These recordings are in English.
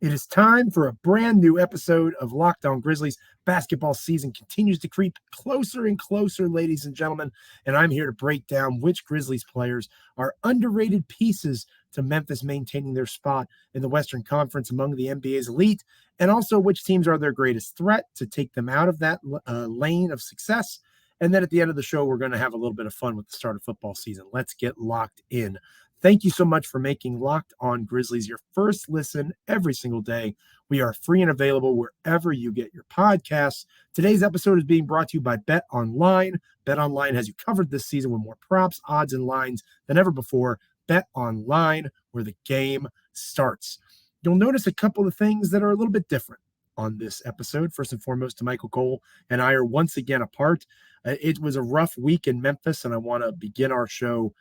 It is time for a brand new episode of Locked On Grizzlies. Basketball season continues to creep closer and closer, ladies and gentlemen, and I'm here to break down which Grizzlies players are underrated pieces to Memphis maintaining their spot in the Western Conference among the NBA's elite, and also which teams are their greatest threat to take them out of that lane of success. And then at the end of the show, we're going to have a little bit of fun with the start of football season. Let's get locked in. Thank you so much for making Locked On Grizzlies your first listen every single day. We are free and available wherever you get your podcasts. Today's episode is being brought to you by Bet Online. Bet Online has you covered this season with more props, odds, and lines than ever before. Bet Online, where the game starts. You'll notice a couple of things that are a little bit different on this episode. First and foremost, Michael Cole and I are once again apart. It was a rough week in Memphis, and I want to begin our show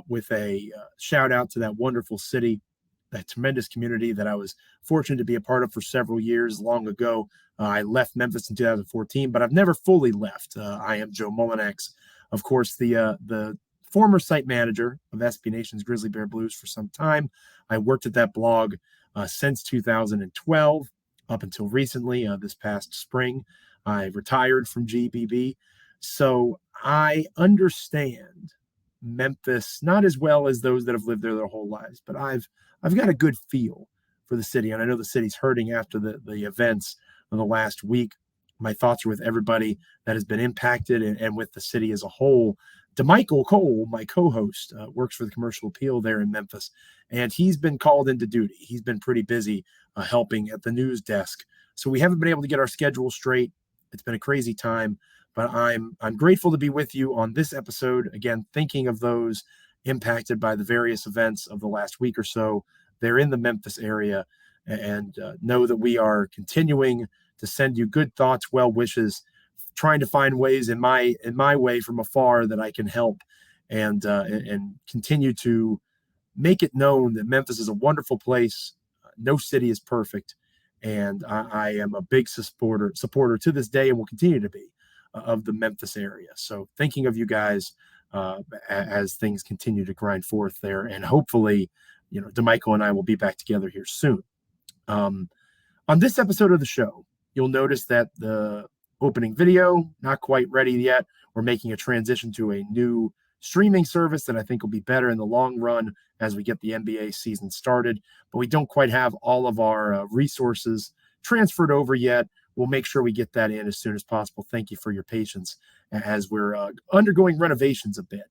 with a shout out to that wonderful city, that tremendous community that I was fortunate to be a part of for several years long ago. I left Memphis in 2014, but I've never fully left. I am Joe Mullinax, of course, the former site manager of SB Nation's Grizzly Bear Blues for some time. I worked at that blog since 2012 up until recently, this past spring. I retired from GBB. So I understand Memphis not as well as those that have lived there their whole lives, but I've got a good feel for the city, and I know the city's hurting after the events of the last week. My thoughts are with everybody that has been impacted and with the city as a whole. DeMichael Cole, my co-host, works for the Commercial Appeal there in Memphis, and he's been called into duty. He's been pretty busy helping at the news desk, so we haven't been able to get our schedule straight. It's been a crazy time. But I'm grateful to be with you on this episode. Again, thinking of those impacted by the various events of the last week or so. They're in the Memphis area, and know that we are continuing to send you good thoughts, well wishes, trying to find ways in my way from afar that I can help and continue to make it known that Memphis is a wonderful place. No city is perfect, and I am a big supporter to this day and will continue to be of the Memphis area. So thinking of you guys as things continue to grind forth there, and hopefully, DeMichael and I will be back together here soon. On this episode of the show, you'll notice that the opening video, not quite ready yet. We're making a transition to a new streaming service that I think will be better in the long run as we get the NBA season started, but we don't quite have all of our resources transferred over yet. We'll make sure we get that in as soon as possible. Thank you for your patience as we're undergoing renovations a bit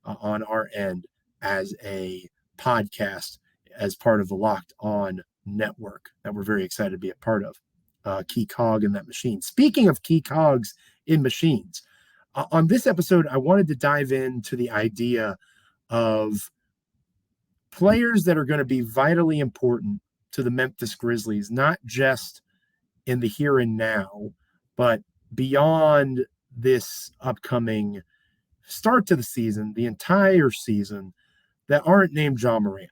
on our end as a podcast, as part of the Locked On network that we're very excited to be a part of. Key cog in that machine. Speaking of key cogs in machines, on this episode, I wanted to dive into the idea of players that are going to be vitally important to the Memphis Grizzlies, not just in the here and now, but beyond this upcoming start to the season, the entire season, that aren't named Ja Morant,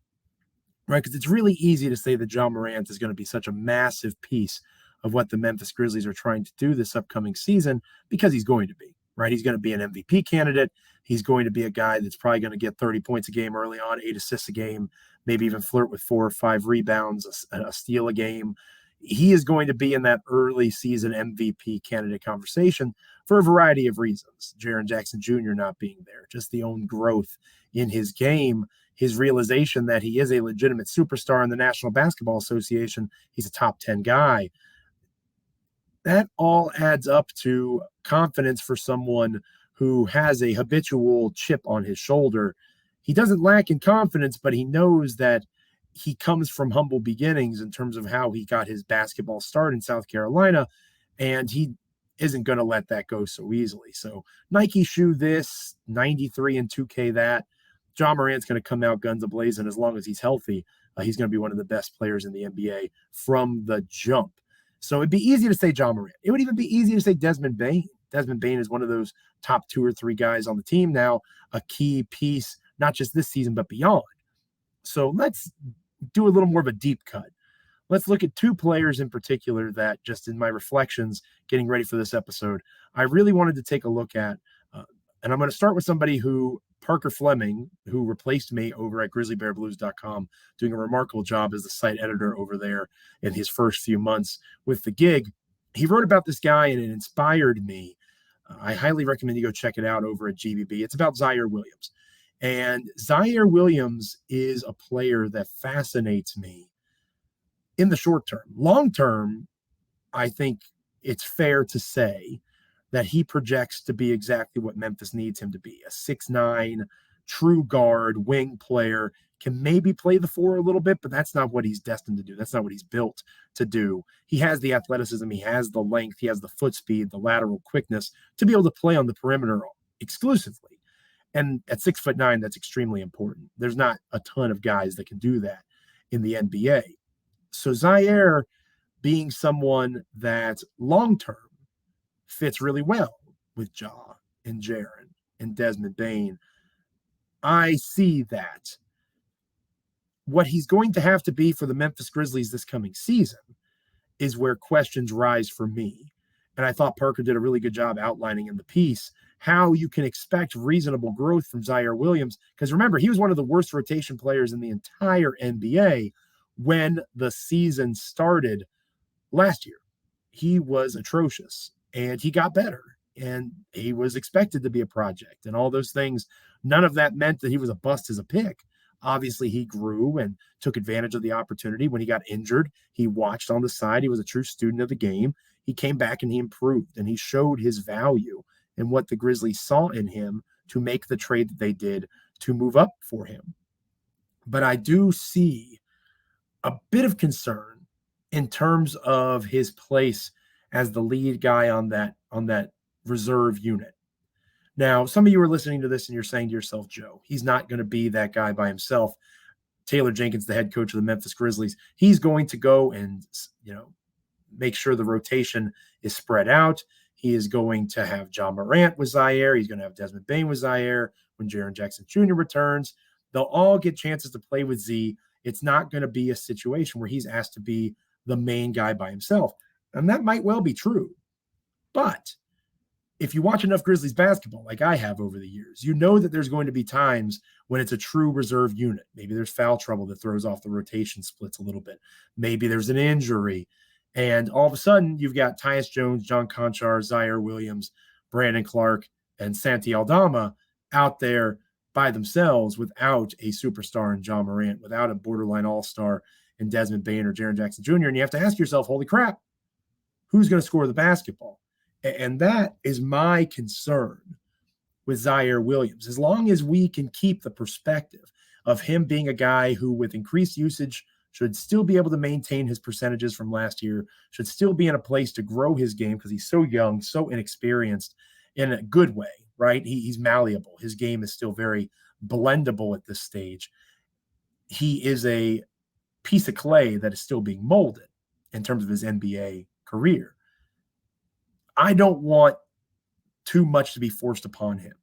right? Because it's really easy to say that Ja Morant is going to be such a massive piece of what the Memphis Grizzlies are trying to do this upcoming season, because he's going to be, right? He's going to be an MVP candidate. He's going to be a guy that's probably going to get 30 points a game early on, 8 assists a game, maybe even flirt with 4 or 5 rebounds, a steal a game. He is going to be in that early season MVP candidate conversation for a variety of reasons. Jaren Jackson Jr. not being there, just the own growth in his game, his realization that he is a legitimate superstar in the National Basketball Association. He's a top 10 guy. That all adds up to confidence for someone who has a habitual chip on his shoulder. He doesn't lack in confidence, but he knows that he comes from humble beginnings in terms of how he got his basketball start in South Carolina, and he isn't going to let that go so easily. So Nike shoe this, 93 and 2K that. Ja Morant's going to come out guns a-blazing. As long as he's healthy, he's going to be one of the best players in the NBA from the jump. So it'd be easy to say Ja Morant. It would even be easy to say Desmond Bane. Desmond Bane is one of those top 2 or 3 guys on the team now, a key piece, not just this season, but beyond. So let's do a little more of a deep cut. Let's look at 2 players in particular that, just in my reflections getting ready for this episode, I really wanted to take a look at. And I'm going to start with somebody who Parker Fleming, who replaced me over at grizzlybearblues.com, doing a remarkable job as the site editor over there in his first few months with the gig. He wrote about this guy and it inspired me. I highly recommend you go check it out over at GBB. It's about Zaire Williams. And Zaire Williams is a player that fascinates me in the short term. Long term, I think it's fair to say that he projects to be exactly what Memphis needs him to be, a 6'9", true guard, wing player, can maybe play the four a little bit, but that's not what he's destined to do. That's not what he's built to do. He has the athleticism, he has the length, he has the foot speed, the lateral quickness to be able to play on the perimeter exclusively. And at 6'9", that's extremely important. There's not a ton of guys that can do that in the NBA. So Zaire being someone that long-term fits really well with Ja and Jaren and Desmond Bane. I see that. What he's going to have to be for the Memphis Grizzlies this coming season is where questions rise for me. And I thought Parker did a really good job outlining in the piece how you can expect reasonable growth from Zaire Williams. Because remember, he was one of the worst rotation players in the entire NBA when the season started last year. He was atrocious and he got better and he was expected to be a project and all those things. None of that meant that he was a bust as a pick. Obviously, he grew and took advantage of the opportunity. When he got injured, he watched on the side. He was a true student of the game. He came back and he improved and he showed his value and what the Grizzlies saw in him to make the trade that they did to move up for him. But I do see a bit of concern in terms of his place as the lead guy on that reserve unit. Now, some of you are listening to this and you're saying to yourself, Joe, he's not going to be that guy by himself. Taylor Jenkins, the head coach of the Memphis Grizzlies, he's going to go and, make sure the rotation is spread out. He is going to have Ja Morant with Zaire. He's going to have Desmond Bane with Zaire when Jaren Jackson Jr. returns. They'll all get chances to play with Z. It's not going to be a situation where he's asked to be the main guy by himself. And that might well be true. But if you watch enough Grizzlies basketball, like I have over the years, you know that there's going to be times when it's a true reserve unit. Maybe there's foul trouble that throws off the rotation splits a little bit. Maybe there's an injury. And all of a sudden, you've got Tyus Jones, John Conchar, Zaire Williams, Brandon Clark, and Santi Aldama out there by themselves without a superstar in Ja Morant, without a borderline all-star in Desmond Bane or Jaren Jackson Jr. And you have to ask yourself, holy crap, who's going to score the basketball? And that is my concern with Zaire Williams. As long as we can keep the perspective of him being a guy who, with increased usage, should still be able to maintain his percentages from last year, should still be in a place to grow his game because he's so young, so inexperienced in a good way, right? He's malleable. His game is still very blendable at this stage. He is a piece of clay that is still being molded in terms of his NBA career. I don't want too much to be forced upon him.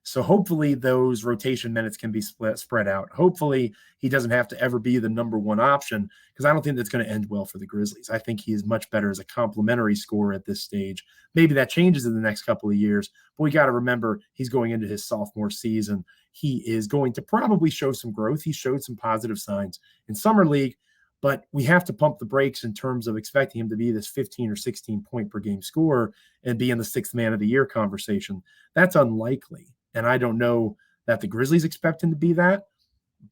So hopefully those rotation minutes can be spread out. Hopefully he doesn't have to ever be the number one option because I don't think that's going to end well for the Grizzlies. I think he is much better as a complementary scorer at this stage. Maybe that changes in the next couple of years, but we got to remember he's going into his sophomore season. He is going to probably show some growth. He showed some positive signs in Summer League, but we have to pump the brakes in terms of expecting him to be this 15 or 16 point per game scorer and be in the sixth man of the year conversation. That's unlikely. And I don't know that the Grizzlies expect him to be that,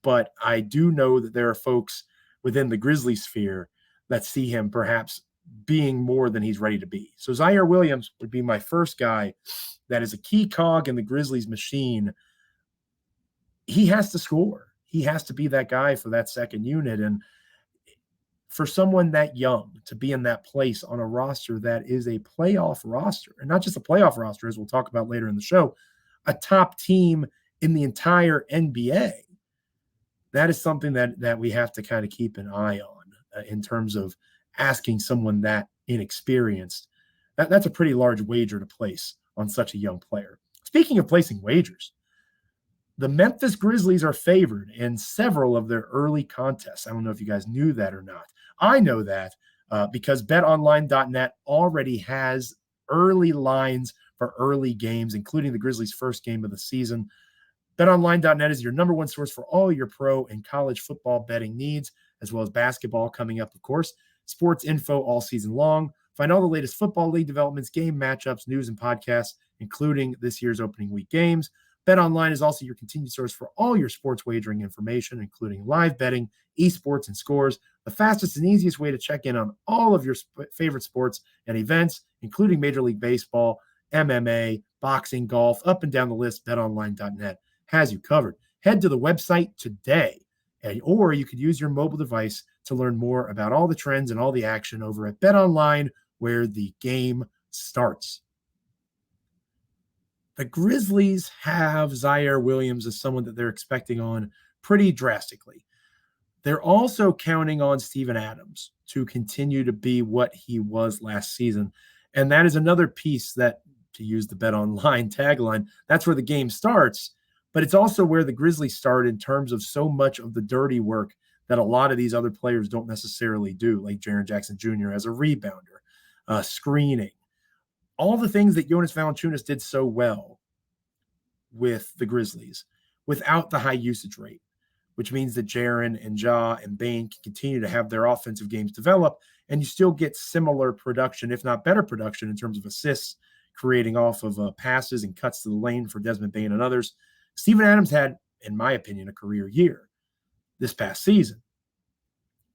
but I do know that there are folks within the Grizzly sphere that see him perhaps being more than he's ready to be. So Zaire Williams would be my first guy that is a key cog in the Grizzlies machine. He has to score. He has to be that guy for that second unit. And for someone that young to be in that place on a roster that is a playoff roster, and not just a playoff roster, as we'll talk about later in the show, a top team in the entire NBA. That is something that we have to kind of keep an eye on in terms of asking someone that inexperienced. That's a pretty large wager to place on such a young player. Speaking of placing wagers, the Memphis Grizzlies are favored in several of their early contests. I don't know if you guys knew that or not. I know that because betonline.net already has early lines for early games, including the Grizzlies' first game of the season. BetOnline.net is your number one source for all your pro and college football betting needs, as well as basketball coming up, of course. Sports info all season long. Find all the latest football league developments, game matchups, news, and podcasts, including this year's opening week games. BetOnline is also your continued source for all your sports wagering information, including live betting, esports, and scores. The fastest and easiest way to check in on all of your favorite sports and events, including Major League Baseball, MMA, boxing, golf, up and down the list. BetOnline.net has you covered. Head to the website today, or you could use your mobile device to learn more about all the trends and all the action over at BetOnline, where the game starts. The Grizzlies have Zaire Williams as someone that they're expecting on pretty drastically. They're also counting on Steven Adams to continue to be what he was last season. And that is another piece that, to use the BetOnline tagline, that's where the game starts. But it's also where the Grizzlies start in terms of so much of the dirty work that a lot of these other players don't necessarily do, like Jaren Jackson Jr. as a rebounder, screening, all the things that Jonas Valanciunas did so well with the Grizzlies without the high usage rate, which means that Jaren and Ja and Bane can continue to have their offensive games develop, and you still get similar production, if not better production, in terms of assists, creating off of passes and cuts to the lane for Desmond Bane and others. Steven Adams had, in my opinion, a career year this past season.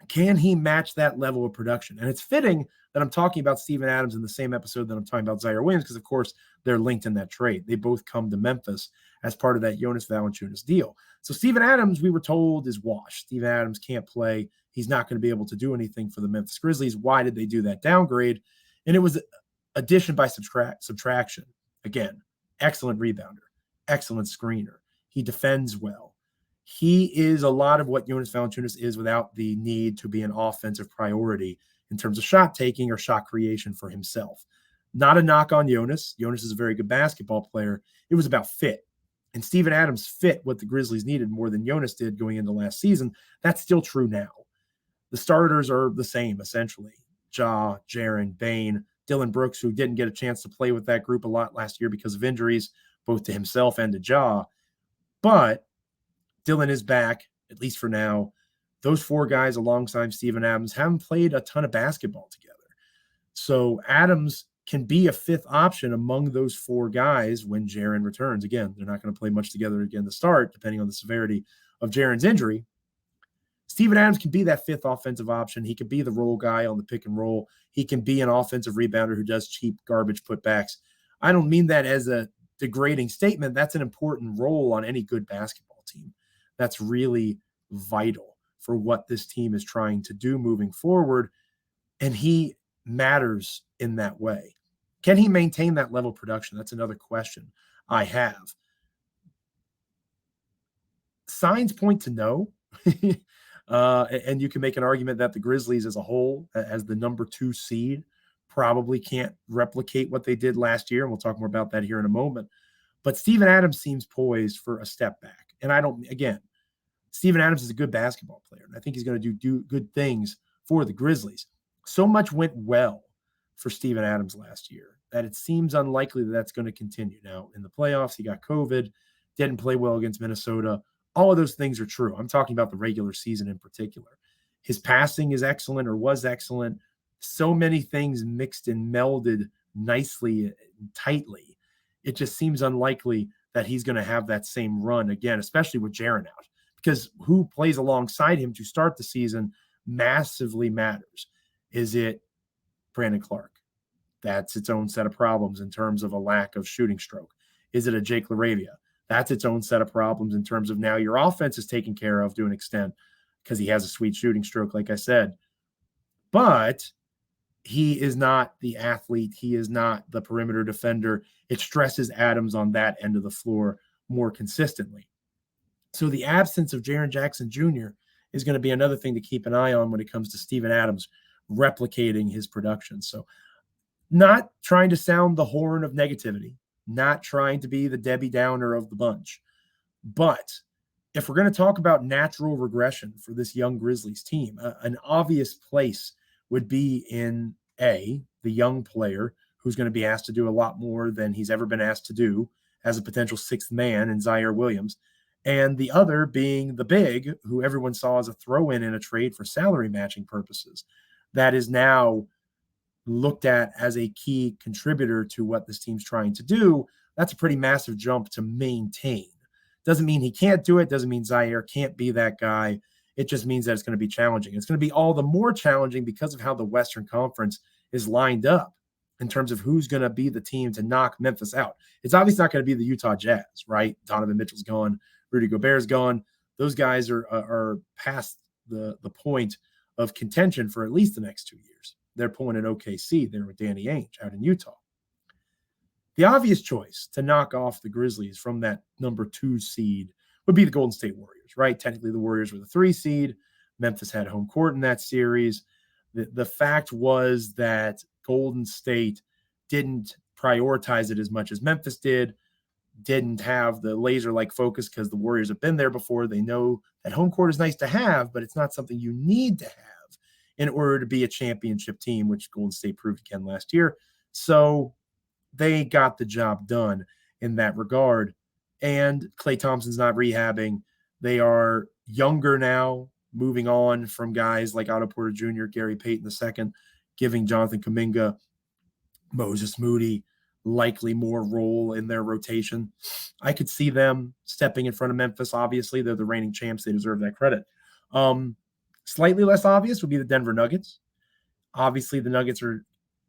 Can he match that level of production? And it's fitting that I'm talking about Steven Adams in the same episode that I'm talking about Zaire Williams, because, of course, they're linked in that trade. They both come to Memphis as part of that Jonas Valanciunas deal. So Steven Adams, we were told, is washed. Steven Adams can't play. He's not going to be able to do anything for the Memphis Grizzlies. Why did they do that downgrade? And it was addition by subtraction. Again, excellent rebounder, excellent screener. He defends well. He is a lot of what Jonas Valanciunas is without the need to be an offensive priority in terms of shot taking or shot creation for himself. Not a knock on Jonas. Jonas is a very good basketball player. It was about fit. And Steven Adams fit what the Grizzlies needed more than Jonas did going into last season. That's still true now. The starters are the same, essentially. Ja, Jaren, Bane, Dylan Brooks, who didn't get a chance to play with that group a lot last year because of injuries, both to himself and to Ja. But Dylan is back, at least for now. Those four guys alongside Steven Adams haven't played a ton of basketball together. So Adams can be a fifth option among those four guys when Jaren returns. Again, they're not going to play much together again to start, depending on the severity of Jaren's injury. Steven Adams can be that fifth offensive option. He can be the roll guy on the pick and roll. He can be an offensive rebounder who does cheap garbage putbacks. I don't mean that as a degrading statement. That's an important role on any good basketball team. That's really vital for what this team is trying to do moving forward. And he matters in that way. Can he maintain that level of production? That's another question I have. Signs point to no. And you can make an argument that the Grizzlies as a whole, as the number 2 seed, probably can't replicate what they did last year. And we'll talk more about that here in a moment. But Steven Adams seems poised for a step back. And Steven Adams is a good basketball player. And I think he's going to do good things for the Grizzlies. So much went well for Steven Adams last year that it seems unlikely that that's going to continue. Now, in the playoffs, he got COVID, didn't play well against Minnesota. All of those things are true. I'm talking about the regular season in particular. His passing is excellent or was excellent. So many things mixed and melded nicely and tightly. It just seems unlikely that he's going to have that same run again, especially with Jaren out, because who plays alongside him to start the season massively matters. Is it Brandon Clark? That's its own set of problems in terms of a lack of shooting stroke. Is it a Jake LaRavia? That's its own set of problems in terms of now your offense is taken care of to an extent because he has a sweet shooting stroke, like I said. But he is not the athlete. He is not the perimeter defender. It stresses Adams on that end of the floor more consistently. So the absence of Jaren Jackson Jr. is going to be another thing to keep an eye on when it comes to Steven Adams replicating his production. So not trying to sound the horn of negativity, not trying to be the Debbie Downer of the bunch. But if we're going to talk about natural regression for this young Grizzlies team, an obvious place would be in the young player who's going to be asked to do a lot more than he's ever been asked to do as a potential sixth man in Zaire Williams, and the other being the big, who everyone saw as a throw-in in a trade for salary matching purposes, that is now looked at as a key contributor to what this team's trying to do. That's a pretty massive jump to maintain. Doesn't mean he can't do it. Doesn't mean Zaire can't be that guy. It just means that it's going to be challenging. It's going to be all the more challenging because of how the Western Conference is lined up in terms of who's going to be the team to knock Memphis out. It's obviously not going to be the Utah Jazz, right? Donovan Mitchell's gone. Rudy Gobert's gone. Those guys are past the point of contention for at least the next 2 years. They're pulling an OKC there with Danny Ainge out in Utah. The obvious choice to knock off the Grizzlies from that number 2 seed would be the Golden State Warriors, right? Technically, the Warriors were the 3 seed. Memphis had home court in that series. The fact was that Golden State didn't prioritize it as much as Memphis didn't have the laser-like focus because the Warriors have been there before. They know that home court is nice to have, but it's not something you need to have in order to be a championship team, which Golden State proved again last year. So they got the job done in that regard. And Klay Thompson's not rehabbing. They are younger now, moving on from guys like Otto Porter Jr., Gary Payton II, giving Jonathan Kuminga, Moses Moody likely more role in their rotation. I could see them stepping in front of Memphis. Obviously, they're the reigning champs. They deserve that credit. Slightly less obvious would be the Denver Nuggets. Obviously, the Nuggets are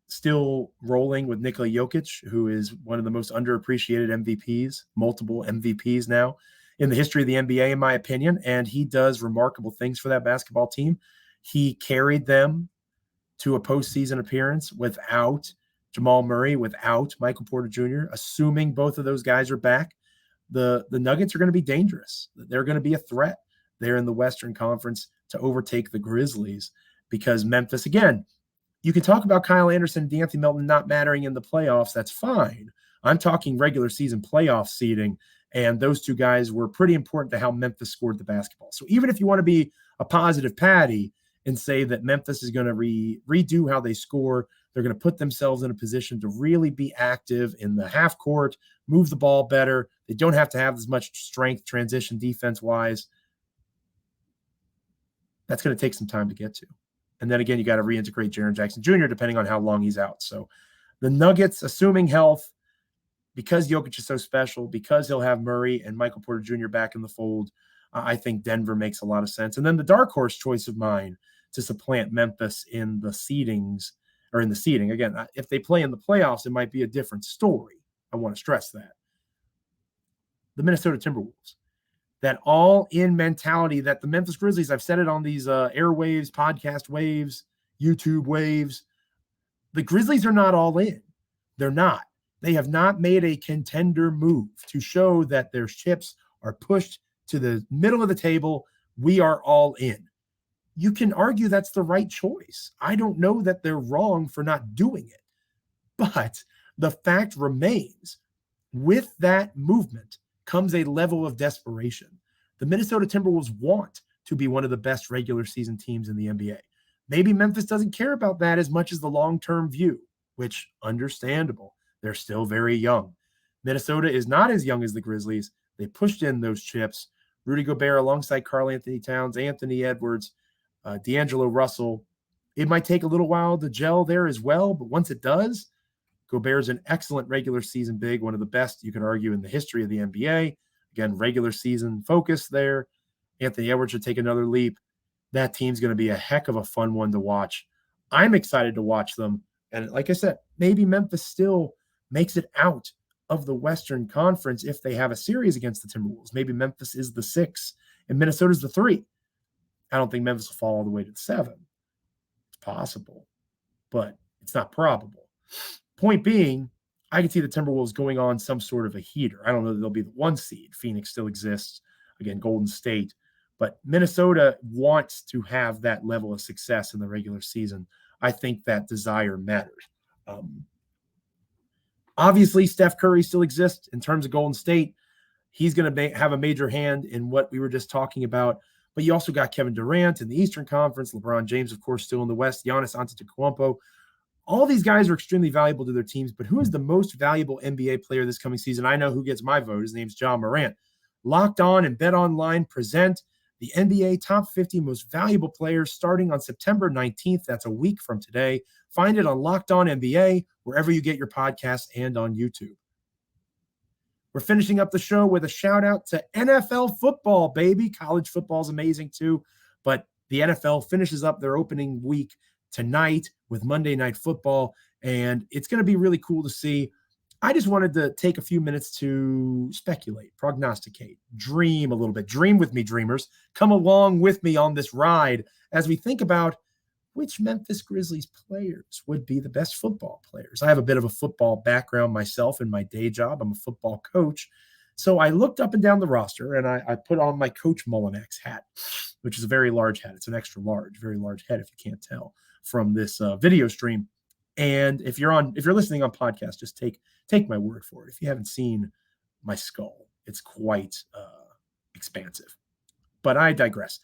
still rolling with Nikola Jokic, who is one of the most underappreciated MVPs, multiple MVPs now in the history of the NBA, in my opinion, and he does remarkable things for that basketball team. He carried them to a postseason appearance without Jamal Murray, without Michael Porter Jr., assuming both of those guys are back. The Nuggets are going to be dangerous. They're going to be a threat there in the Western Conference to overtake the Grizzlies because Memphis, again, you can talk about Kyle Anderson and D'Anthony Melton not mattering in the playoffs. That's fine. I'm talking regular season playoff seeding, and those two guys were pretty important to how Memphis scored the basketball. So even if you want to be a positive Patty and say that Memphis is going to redo how they score, they're going to put themselves in a position to really be active in the half court, move the ball better. They don't have to have as much strength transition defense-wise. That's going to take some time to get to. And then again, you got to reintegrate Jaren Jackson Jr. depending on how long he's out. So the Nuggets, assuming health, because Jokic is so special, because he'll have Murray and Michael Porter Jr. back in the fold, I think Denver makes a lot of sense. And then the dark horse choice of mine to supplant Memphis in the seedings, or in the seeding, again, if they play in the playoffs, it might be a different story. I want to stress that. The Minnesota Timberwolves. That all-in mentality that the Memphis Grizzlies, I've said it on these airwaves, podcast waves, YouTube waves, the Grizzlies are not all in. They're not. They have not made a contender move to show that their chips are pushed to the middle of the table. We are all in. You can argue that's the right choice. I don't know that they're wrong for not doing it. But the fact remains, with that movement comes a level of desperation. The Minnesota Timberwolves want to be one of the best regular season teams in the NBA. Maybe Memphis doesn't care about that as much as the long-term view, which understandable. They're still very young. Minnesota is not as young as the Grizzlies. They pushed in those chips. Rudy Gobert alongside Karl Anthony Towns, Anthony Edwards, D'Angelo Russell. It might take a little while to gel there as well, but once it does, Gobert's an excellent regular season big, one of the best, you could argue, in the history of the NBA. Again, regular season focus there. Anthony Edwards should take another leap. That team's going to be a heck of a fun one to watch. I'm excited to watch them. And like I said, maybe Memphis still makes it out of the Western Conference if they have a series against the Timberwolves. Maybe Memphis is the 6 and Minnesota's the 3. I don't think Memphis will fall all the way to the 7. It's possible, but it's not probable. Point being, I can see the Timberwolves going on some sort of a heater. I don't know that they'll be the 1 seed. Phoenix still exists. Again, Golden State. But Minnesota wants to have that level of success in the regular season. I think that desire matters. Obviously, Steph Curry still exists in terms of Golden State. He's going to have a major hand in what we were just talking about. But you also got Kevin Durant in the Eastern Conference. LeBron James, of course, still in the West. Giannis Antetokounmpo. All these guys are extremely valuable to their teams, but who is the most valuable NBA player this coming season? I know who gets my vote. His name's Ja Morant. Locked On and Bet Online present the NBA Top 50 Most Valuable Players starting on September 19th. That's a week from today. Find it on Locked On NBA, wherever you get your podcasts, and on YouTube. We're finishing up the show with a shout out to NFL football, baby. College football is amazing too, but the NFL finishes up their opening week tonight with Monday Night Football, and it's going to be really cool to see. I just wanted to take a few minutes to speculate, prognosticate, dream a little bit. Dream with me, dreamers. Come along with me on this ride as we think about which Memphis Grizzlies players would be the best football players. I have a bit of a football background myself in my day job. I'm a football coach. So I looked up and down the roster, and I put on my Coach Mullinax hat, which is a very large hat. It's an extra large, very large head, if you can't tell from this video stream. And if you're listening on podcast, just take my word for it. If you haven't seen my skull, it's quite expansive. But I digress.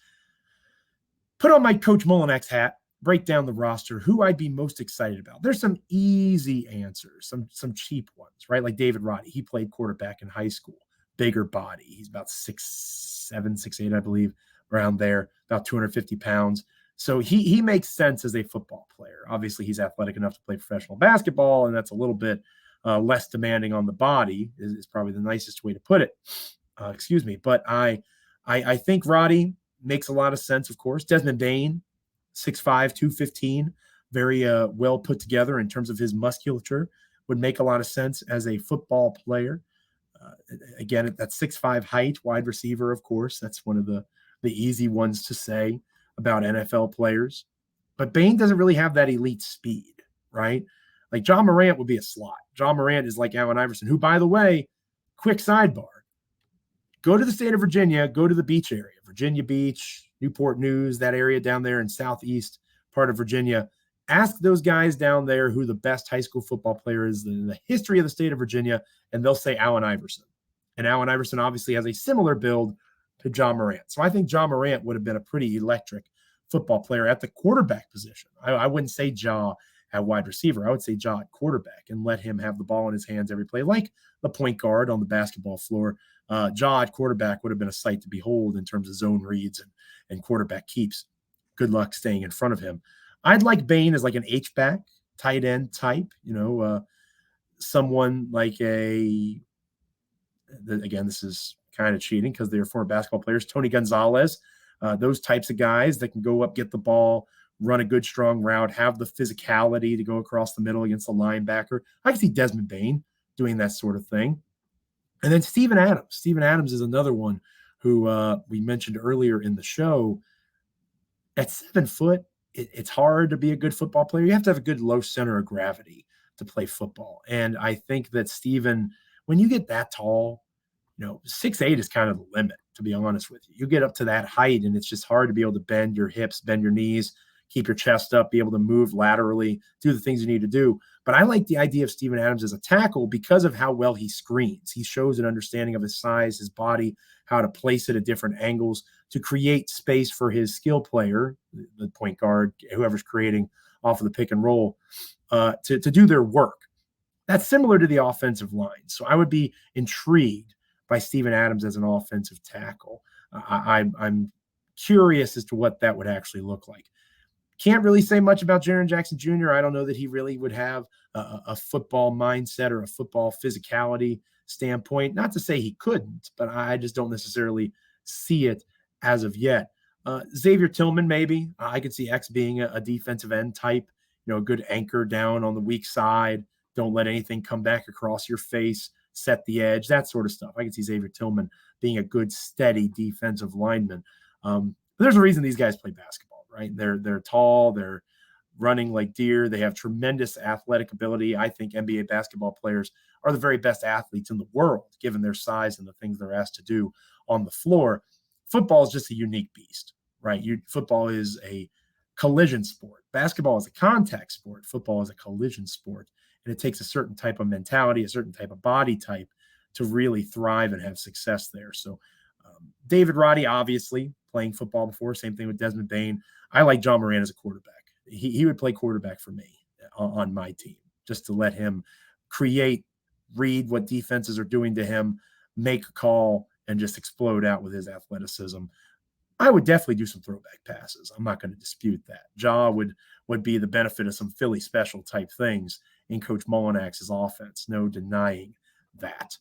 Put on my Coach Mullinax hat, break down the roster, who I'd be most excited about. There's some easy answers, some cheap ones, right? Like David Roddy. He played quarterback in high school, bigger body. He's about 6'7", 6'8", I believe, around there, about 250 pounds. So he makes sense as a football player. Obviously, he's athletic enough to play professional basketball, and that's a little bit less demanding on the body is probably the nicest way to put it. Excuse me. But I think Roddy makes a lot of sense, of course. Desmond Bane, 6'5", 215, very well put together in terms of his musculature, would make a lot of sense as a football player. Again, at that 6'5" height, wide receiver, of course. That's one of the easy ones to say about NFL players. But Bane doesn't really have that elite speed, right? Like Ja Morant would be a slot. Ja Morant is like Allen Iverson, who, by the way, quick sidebar, go to the state of Virginia, go to the beach area, Virginia Beach, Newport News, that area down there in southeast part of Virginia. Ask those guys down there who the best high school football player is in the history of the state of Virginia, and they'll say Allen Iverson. And Allen Iverson obviously has a similar build to Ja Morant. So I think Ja Morant would have been a pretty electric football player at the quarterback position. I wouldn't say Ja at wide receiver. I would say Ja at quarterback and let him have the ball in his hands every play, like the point guard on the basketball floor. Ja at quarterback would have been a sight to behold in terms of zone reads and quarterback keeps. Good luck staying in front of him. I'd like Bane as like an H-back, tight end type, someone like again, this is kind of cheating because they're former basketball players, Tony Gonzalez, those types of guys that can go up, get the ball, run a good, strong route, have the physicality to go across the middle against the linebacker. I can see Desmond Bane doing that sort of thing. And then Steven Adams. Steven Adams is another one who we mentioned earlier in the show. At 7 foot, it's hard to be a good football player. You have to have a good low center of gravity to play football. And I think that Steven, when you get that tall, 6'8" is kind of the limit, to be honest with you. You get up to that height, and it's just hard to be able to bend your hips, bend your knees, keep your chest up, be able to move laterally, do the things you need to do. But I like the idea of Steven Adams as a tackle because of how well he screens. He shows an understanding of his size, his body, how to place it at different angles to create space for his skill player, the point guard, whoever's creating off of the pick and roll, to do their work. That's similar to the offensive line. So I would be intrigued by Steven Adams as an offensive tackle. I'm curious as to what that would actually look like. Can't really say much about Jaren Jackson Jr. I don't know that he really would have a football mindset or a football physicality standpoint. Not to say he couldn't, but I just don't necessarily see it as of yet. Xavier Tillman, maybe. I could see X being a defensive end type, a good anchor down on the weak side. Don't let anything come back across your face, set the edge, that sort of stuff. I could see Xavier Tillman being a good, steady defensive lineman. But there's a reason these guys play basketball, right? They're tall, they're running like deer, they have tremendous athletic ability. I think NBA basketball players are the very best athletes in the world, given their size and the things they're asked to do on the floor. Football is just a unique beast, right? Football is a collision sport. Basketball is a contact sport. Football is a collision sport. And it takes a certain type of mentality, a certain type of body type to really thrive and have success there. So David Roddy, obviously, playing football before. Same thing with Desmond Bane. I like Ja Morant as a quarterback. He would play quarterback for me. on my team, just to let him create, read what defenses are doing to him, make a call, and just explode out with his athleticism. I would definitely do some throwback passes. I'm not going to dispute that. Ja would be the benefit of some Philly special type things in Coach Mullinax's offense. No denying that.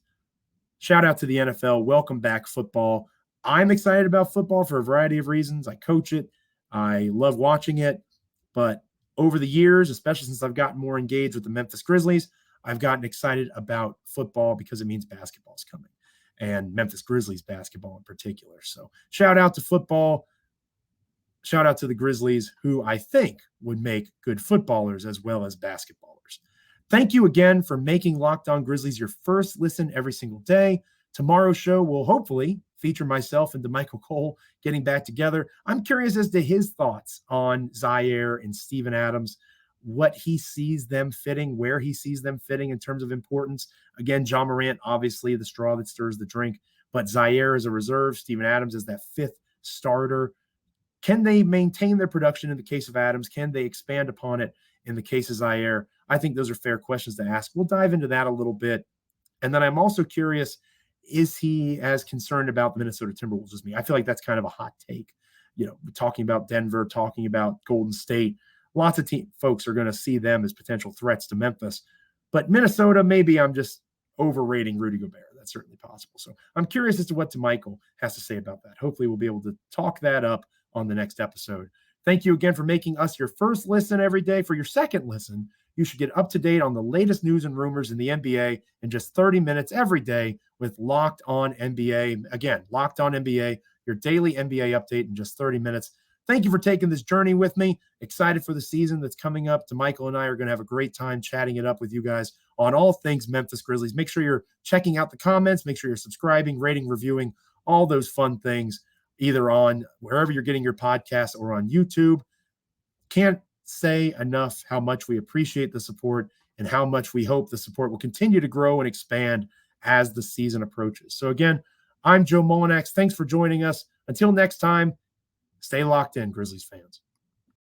Shout out to the NFL. Welcome back, football. I'm excited about football for a variety of reasons. I coach it. I love watching it. But over the years, especially since I've gotten more engaged with the Memphis Grizzlies, I've gotten excited about football because it means basketball's coming, and Memphis Grizzlies basketball in particular. So shout out to football. Shout out to the Grizzlies, who I think would make good footballers as well as basketballers. Thank you again for making Locked On Grizzlies your first listen every single day. Tomorrow's show will hopefully feature myself and DeMichael Cole getting back together. I'm curious as to his thoughts on Zaire and Steven Adams, what he sees them fitting, where he sees them fitting in terms of importance. Again, Ja Morant, obviously the straw that stirs the drink, but Zaire is a reserve. Steven Adams is that fifth starter. Can they maintain their production in the case of Adams? Can they expand upon it in the case of Zaire? I think those are fair questions to ask. We'll dive into that a little bit. And then I'm also curious, is he as concerned about the Minnesota Timberwolves as me? I feel like that's kind of a hot take. You know, talking about Denver, talking about Golden State. Lots of folks are going to see them as potential threats to Memphis. But Minnesota, maybe I'm just overrating Rudy Gobert. That's certainly possible. So I'm curious as to what DeMichael has to say about that. Hopefully we'll be able to talk that up on the next episode. Thank you again for making us your first listen every day. For your second listen, you should get up to date on the latest news and rumors in the NBA in just 30 minutes every day with Locked On NBA. Again, Locked On NBA, your daily NBA update in just 30 minutes. Thank you for taking this journey with me. Excited for the season that's coming up. DeMichael and I are going to have a great time chatting it up with you guys on all things Memphis Grizzlies. Make sure you're checking out the comments. Make sure you're subscribing, rating, reviewing, all those fun things, either on wherever you're getting your podcasts or on YouTube. Can't say enough how much we appreciate the support and how much we hope the support will continue to grow and expand as the season approaches. So again, I'm Joe Mullinax. Thanks for joining us. Until next time, stay locked in, Grizzlies fans.